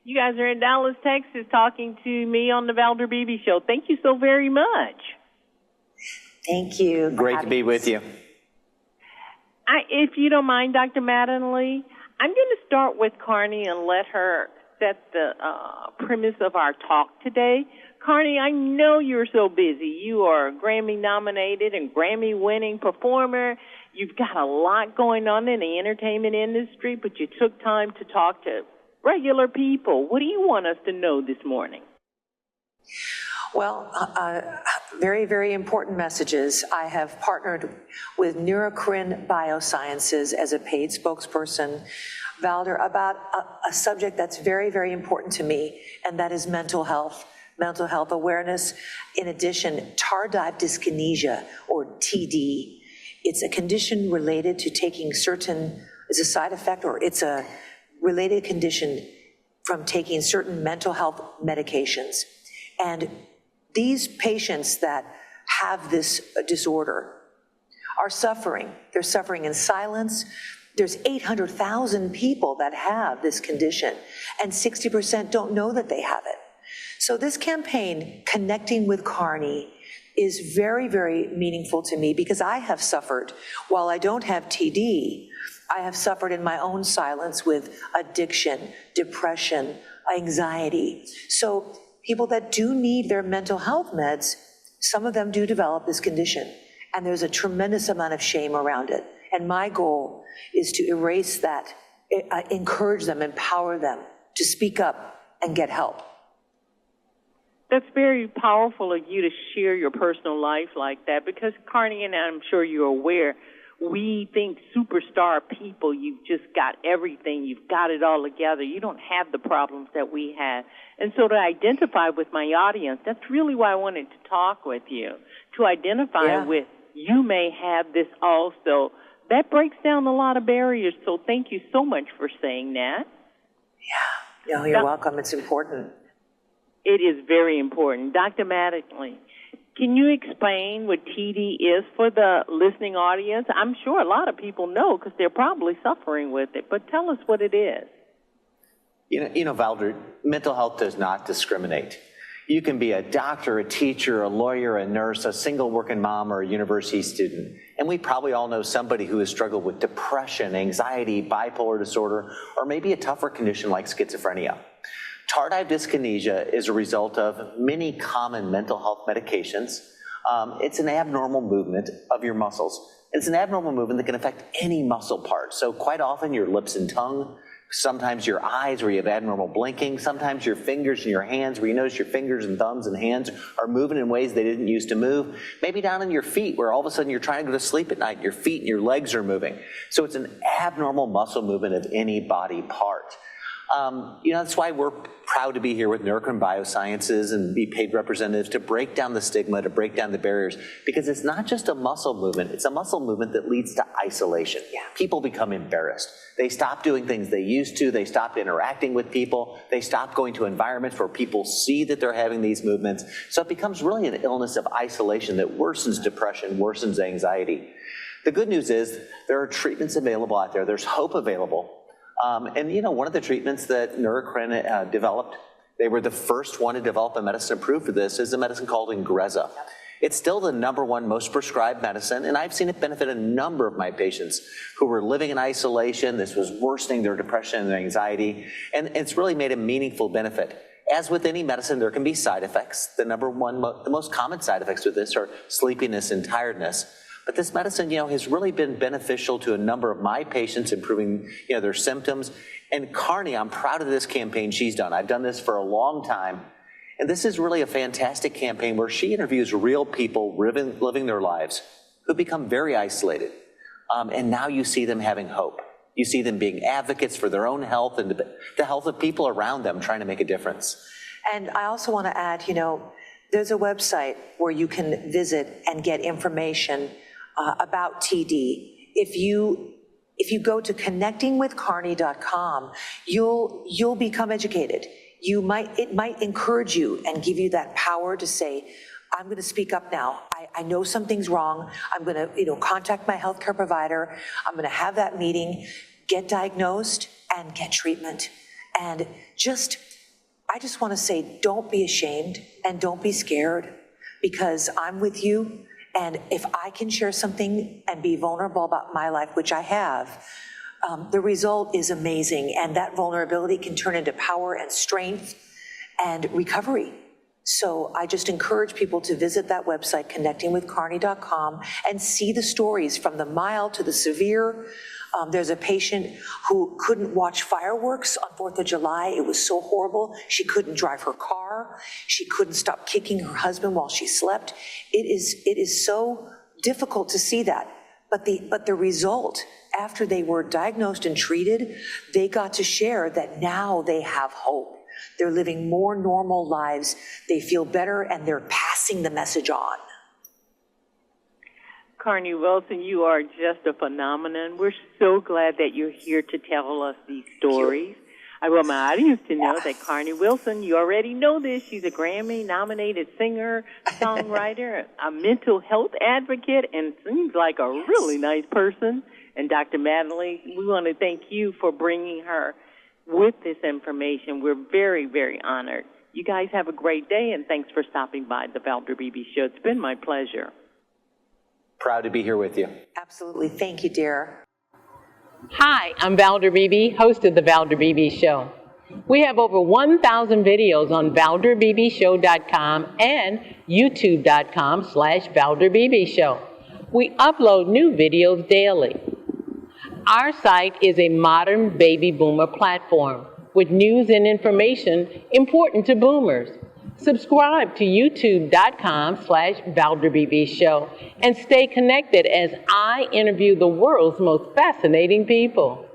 You guys are in Dallas, Texas, talking to me on the Valder Beebe Show. Thank you so very much. Thank you. Great to be with you. If you don't mind, Dr. Mattingly, I'm going to start with Carnie and let her set the premise of our talk today. Carnie, I know you're so busy. You are a Grammy-nominated and Grammy-winning performer. You've got a lot going on in the entertainment industry, but you took time to talk to regular people. What do you want us to know this morning? Well, very, very important messages. I have partnered with Neurocrine Biosciences as a paid spokesperson, Valder, about a subject that's very, very important to me, and that is mental health awareness. In addition, tardive dyskinesia, or TD. It's a condition related to taking certain, it's a side effect, or it's a related condition from taking certain mental health medications. And these patients that have this disorder are suffering. They're suffering in silence. There's 800,000 people that have this condition, and 60% don't know that they have it. So this campaign, Connecting with Carnie, is very, very meaningful to me because I have suffered, while I don't have TD, I have suffered in my own silence with addiction, depression, anxiety. So people that do need their mental health meds, some of them do develop this condition, and there's a tremendous amount of shame around it. And my goal is to erase that, encourage them, empower them to speak up and get help. That's very powerful of you to share your personal life like that, because Carnie, and I'm sure you're aware, we think superstar people, you've just got everything, you've got it all together. You don't have the problems that we have. And so to identify with my audience, that's really why I wanted to talk with you, to identify with you may have this also. That breaks down a lot of barriers, so thank you so much for saying that. Yeah, no, you're welcome. It's important. It is very important. Dr. Mattingly, can you explain what TD is for the listening audience? I'm sure a lot of people know because they're probably suffering with it, but tell us what it is. You know, Valder, mental health does not discriminate. You can be a doctor, a teacher, a lawyer, a nurse, a single working mom, or a university student. And we probably all know somebody who has struggled with depression, anxiety, bipolar disorder, or maybe a tougher condition like schizophrenia. Tardive dyskinesia is a result of many common mental health medications. It's an abnormal movement of your muscles. It's an abnormal movement that can affect any muscle part. So quite often your lips and tongue, sometimes your eyes where you have abnormal blinking, sometimes your fingers and your hands where you notice your fingers and thumbs and hands are moving in ways they didn't used to move. Maybe down in your feet where all of a sudden you're trying to go to sleep at night, your feet and your legs are moving. So it's an abnormal muscle movement of any body part. That's why we're proud to be here with Neurocrine Biosciences and be paid representatives to break down the stigma, to break down the barriers, because it's not just a muscle movement, it's a muscle movement that leads to isolation. People become embarrassed. They stop doing things they used to, they stop interacting with people, they stop going to environments where people see that they're having these movements. So it becomes really an illness of isolation that worsens depression, worsens anxiety. The good news is there are treatments available out there, there's hope available. One of the treatments that Neurocrine developed, they were the first one to develop a medicine approved for this, is a medicine called Ingrezza. It's still the #1 most prescribed medicine, and I've seen it benefit a number of my patients who were living in isolation. This was worsening their depression and their anxiety, and it's really made a meaningful benefit. As with any medicine, there can be side effects. The most common side effects with this are sleepiness and tiredness. But this medicine, has really been beneficial to a number of my patients, improving, their symptoms. And Carnie, I'm proud of this campaign she's done. I've done this for a long time. And this is really a fantastic campaign where she interviews real people living their lives who become very isolated. And now you see them having hope. You see them being advocates for their own health and the health of people around them, trying to make a difference. And I also want to add, there's a website where you can visit and get information about TD. If you go to connectingwithcarnie.com, you'll become educated. It might encourage you and give you that power to say, I'm going to speak up now. I know something's wrong. I'm going to, contact my healthcare provider. I'm going to have that meeting, get diagnosed, and get treatment. And just I just want to say, don't be ashamed and don't be scared, because I'm with you. And if I can share something and be vulnerable about my life, which I have, the result is amazing. And that vulnerability can turn into power and strength and recovery. So I just encourage people to visit that website, connectingwithcarnie.com, and see the stories from the mild to the severe. There's a patient who couldn't watch fireworks on 4th of July. It was so horrible. She couldn't drive her car. She couldn't stop kicking her husband while she slept. It is so difficult to see that. But the result, after they were diagnosed and treated, they got to share that now they have hope. They're living more normal lives. They feel better, and they're passing the message on. Carnie Wilson, you are just a phenomenon. We're so glad that you're here to tell us these stories. I want my audience to know that Carnie Wilson, you already know this, she's a Grammy-nominated singer, songwriter, a mental health advocate, and seems like a really nice person. And Dr. Madeline, we want to thank you for bringing her with this information. We're very, very honored. You guys have a great day, and thanks for stopping by the Valder Beebe Show. It's been my pleasure. Proud to be here with you. Absolutely. Thank you, dear. Hi, I'm Valder Beebe, host of The Valder Beebe Show. We have over 1,000 videos on ValderBeebeShow.com and YouTube.com/ValderBeebeShow. We upload new videos daily. Our site is a modern baby boomer platform with news and information important to boomers. Subscribe to youtube.com/ValderBeebeShow and stay connected as I interview the world's most fascinating people.